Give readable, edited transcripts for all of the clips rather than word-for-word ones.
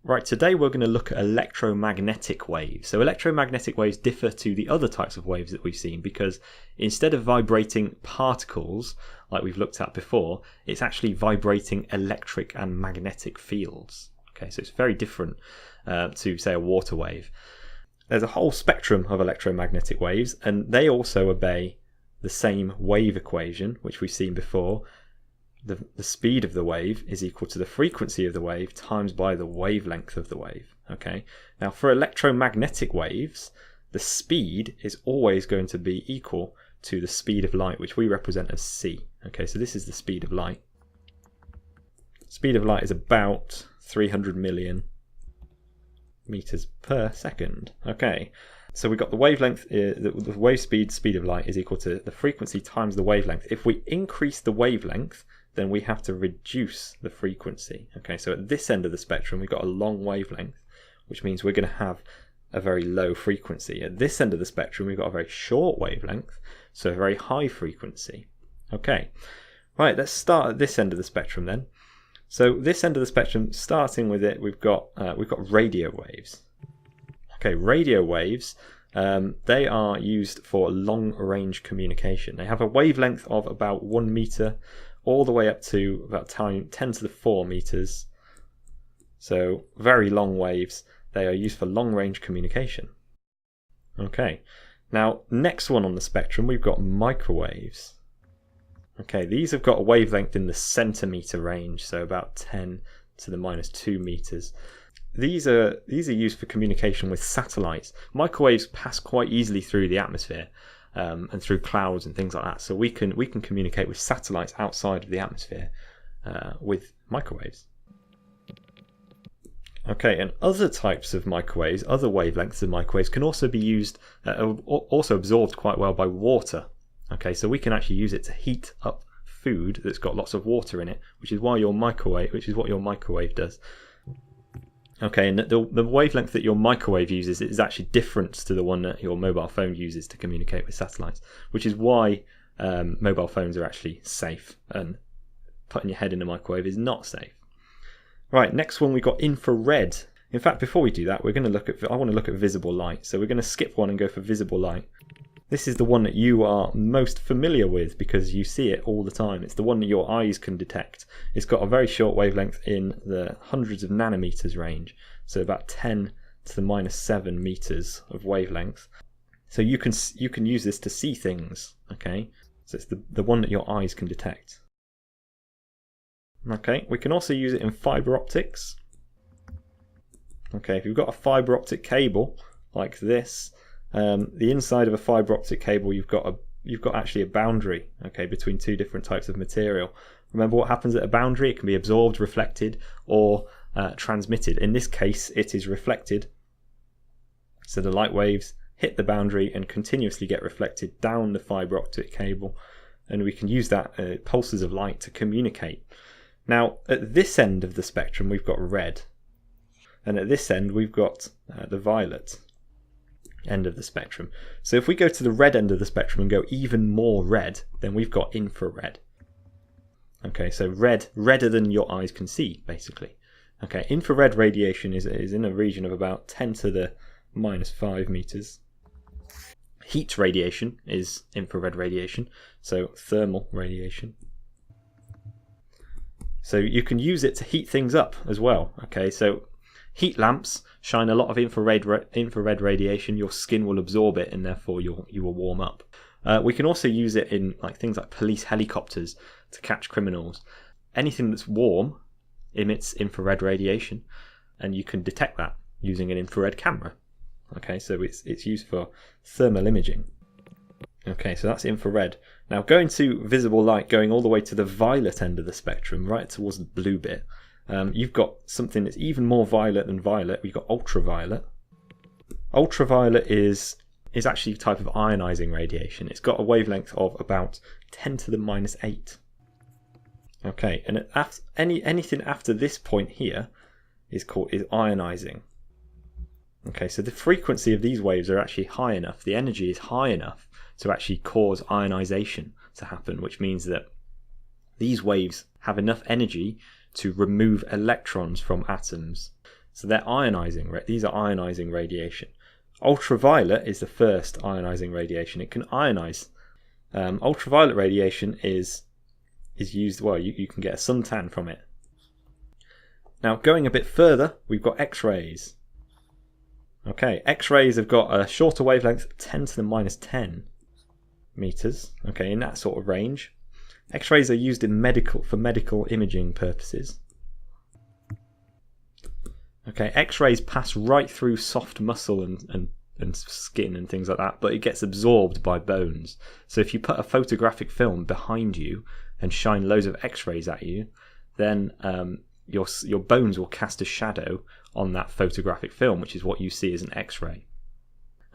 Right, today we're going to look at electromagnetic waves. So electromagnetic waves differ to the other types of waves that we've seen because instead of vibrating particles like we've looked at before, it's actually vibrating electric and magnetic fields. Okay, so it's very different to, say, a water wave. There's a whole spectrum of electromagnetic waves, and they also obey the same wave equation, which we've seen before. The speed of the wave is equal to the frequency of the wave times by the wavelength of the wave. Okay. Now for electromagnetic waves, the speed is always going to be equal to the speed of light, which we represent as c. Okay, so this is the speed of light. Speed of light is about 300 million meters per second. Okay, so we've got the wavelength, the wave speed of light is equal to the frequency times the wavelength. If we increase the wavelength, then we have to reduce the frequency. Okay, so at this end of the spectrum, we've got a long wavelength, which means we're going to have a very low frequency. At this end of the spectrum, we've got a very short wavelength, so a very high frequency. Okay, right, let's start at this end of the spectrum then. So this end of the spectrum, starting with it, we've got radio waves. Okay, radio waves, they are used for long-range communication. They have a wavelength of about 1 meter all the way up to about 10 to the 4 meters. So very long waves. They are used for long-range communication. Okay, now next one on the spectrum, we've got microwaves. Okay, these have got a wavelength in the centimeter range, so about 10 to the -2 meters. These are used for communication with satellites. Microwaves pass quite easily through the atmosphere and through clouds and things like that. So we can communicate with satellites outside of the atmosphere with microwaves. Okay, and other types of microwaves, other wavelengths of microwaves, can also be used, also absorbed quite well by water. Okay, so we can actually use it to heat up food that's got lots of water in it, which is what your microwave does. Okay, and the wavelength that your microwave uses is actually different to the one that your mobile phone uses to communicate with satellites, which is why mobile phones are actually safe, and putting your head in a microwave is not safe. Right, next one we got infrared. In fact, before we do that, I want to look at visible light. So we're going to skip one and go for visible light. This is the one that you are most familiar with because you see it all the time. It's the one that your eyes can detect. It's got a very short wavelength in the hundreds of nanometers range, so about 10 to the -7 meters of wavelength. So you can use this to see things. Okay, so it's the one that your eyes can detect. Okay, we can also use it in fiber optics. Okay, if you've got a fiber optic cable like this, the inside of a fiber optic cable, you've got actually a boundary, okay, between two different types of material. Remember what happens at a boundary? It can be absorbed, reflected, or transmitted. In this case, it is reflected. So the light waves hit the boundary and continuously get reflected down the fiber optic cable, and we can use that pulses of light to communicate. Now, at this end of the spectrum, we've got red, and at this end, we've got the violet end of the spectrum. So if we go to the red end of the spectrum and go even more red, then we've got infrared. Okay, so redder than your eyes can see, basically. Okay, infrared radiation is in a region of about 10 to the -5 meters. Heat radiation is infrared radiation, so thermal radiation. So you can use it to heat things up as well. Okay, so heat lamps shine a lot of infrared radiation. Your skin will absorb it, and therefore you will warm up. We can also use it in things like police helicopters to catch criminals. Anything that's warm emits infrared radiation, and you can detect that using an infrared camera. Okay, so it's used for thermal imaging. Okay, so that's infrared. Now going to visible light, going all the way to the violet end of the spectrum, right towards the blue bit. You've got something that's even more violet than violet. We've got ultraviolet. Ultraviolet is actually a type of ionizing radiation. It's got a wavelength of about 10 to the -8. Okay, and anything after this point here is ionizing. Okay, so the frequency of these waves are actually high enough, the energy is high enough to actually cause ionization to happen, which means that these waves have enough energy to remove electrons from atoms. So they're ionizing. These are ionizing radiation. Ultraviolet is the first ionizing radiation. It can ionize. Ultraviolet radiation is used, well, you can get a suntan from it. Now, going a bit further, we've got X-rays. Okay, X-rays have got a shorter wavelength, 10 to the minus 10 meters. Okay, in that sort of range. X-rays are used in for medical imaging purposes. Okay, X-rays pass right through soft muscle and skin and things like that, but it gets absorbed by bones. So if you put a photographic film behind you and shine loads of X-rays at you, then your bones will cast a shadow on that photographic film, which is what you see as an X-ray.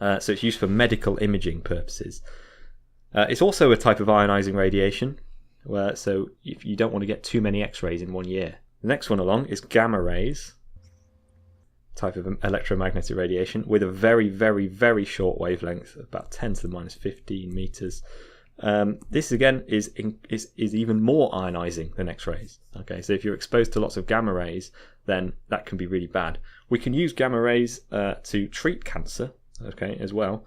So it's used for medical imaging purposes. It's also a type of ionizing radiation, so if you don't want to get too many X-rays in 1 year. The next one along is gamma rays, type of electromagnetic radiation with a very, very, very short wavelength, about 10 to the minus 15 meters. This again is even more ionizing than X-rays. Okay, so if you're exposed to lots of gamma rays, then that can be really bad. We can use gamma rays to treat cancer, okay, as well,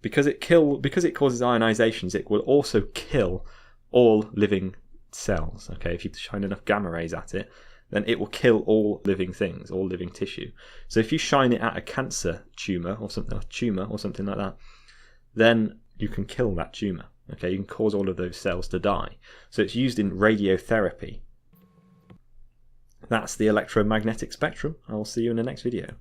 because it causes ionizations. It will also kill all living cells. Okay, if you shine enough gamma rays at it, then it will kill all living things, all living tissue. So if you shine it at a cancer tumor or something like that, then you can kill that tumor. Okay, you can cause all of those cells to die. So it's used in radiotherapy. That's the electromagnetic spectrum. I will see you in the next video.